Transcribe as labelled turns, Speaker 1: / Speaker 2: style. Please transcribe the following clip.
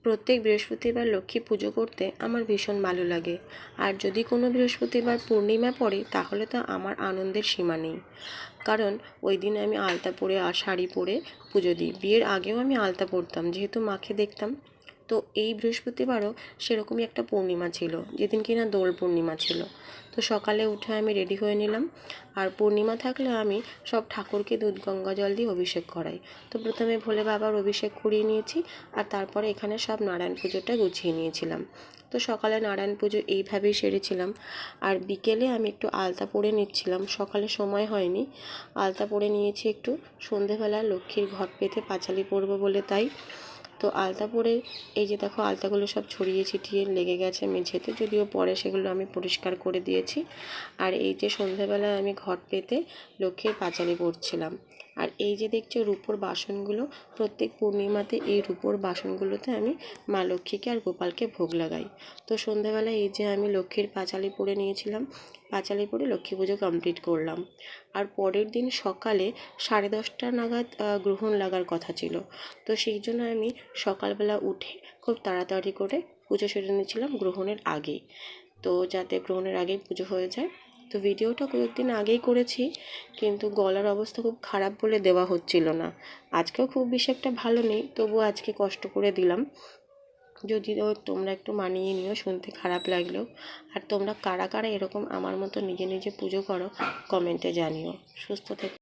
Speaker 1: প্রত্যেক বৃহস্পতিবার লক্ষ্মী পুজো করতে আমার ভীষণ ভালো লাগে। আর যদি কোনো বৃহস্পতিবার পূর্ণিমা পড়ে তাহলে তো আমার আনন্দের সীমা নেই। কারণ ওই দিন আমি আলতা পরে আর শাড়ি পরে পুজো দিই। বিয়ের আগেও আমি আলতা পরতাম, যেহেতু মাকে দেখতাম। তো এই বৃহস্পতিবারও সেরকমই একটা পূর্ণিমা ছিল, যেদিন কিনা দোল পূর্ণিমা ছিল। তো সকালে উঠে আমি রেডি হয়ে নিলাম। আর পূর্ণিমা থাকলে আমি সব ঠাকুরকে দুধ গঙ্গা জল দিয়ে অভিষেক করাই। তো প্রথমে ভোলে বাবার অভিষেক করিয়ে নিয়েছি, আর তারপরে এখানে সব নারায়ণ পুজোটা গুছিয়ে নিয়েছিলাম। তো সকালে নারায়ণ পুজো এইভাবেই সেরেছিলাম। আর বিকেলে আমি একটু আলতা পরে নিচ্ছিলাম, সকালে সময় হয়নি। আলতা পরে নিয়েছি একটু, সন্ধেবেলা লক্ষ্মীর ঘট পেতে পাঁচালি পরবো বলে তাই। তো আলতা পরে এই যে দেখো, আলতাগুলো সব ছড়িয়ে ছিটিয়ে লেগে গেছে মেঝেতে, যদিও পরে সেগুলো আমি পরিষ্কার করে দিয়েছি। আর এই যে সন্ধ্যাবেলায় আমি ঘট পেতে লক্ষ্মীর পাঁচালি পরছিলাম। আর এই যে দেখছো রূপোর বাসনগুলো, প্রত্যেক পূর্ণিমাতে এই রূপোর বাসনগুলোতে আমি মা লক্ষ্মীকে আর গোপালকে ভোগ লাগাই। তো সন্ধ্যাবেলায় এই যে আমি লক্ষ্মীর পাঁচালি পরে নিয়েছিলাম, পাঁচালি পরে লক্ষ্মী পুজো কমপ্লিট করলাম। আর পরের দিন সকালে 10:30 নাগাদ গ্রহণ লাগার কথা ছিল। তো সেই জন্য আমি সকালবেলা উঠে খুব তাড়াতাড়ি করে পুজো সেরে নিয়েছিলাম গ্রহণের আগেই, তো যাতে গ্রহণের আগেই পুজো হয়ে যায়। তো ভিডিওটা কয়েকদিন আগেই করেছি, কিন্তু গলার অবস্থা খুব খারাপ বলে দেওয়া হচ্ছিল না। আজকেও খুব বেশি একটা ভালো নেই, তবুও আজকে কষ্ট করে দিলাম। যদিও তোমরা একটু মানিয়ে নিও শুনতে খারাপ লাগলেও। আর তোমরা কারা কারা এরকম আমার মতো নিজে নিজে পুজো করো কমেন্টে জানিও। সুস্থ থেকো।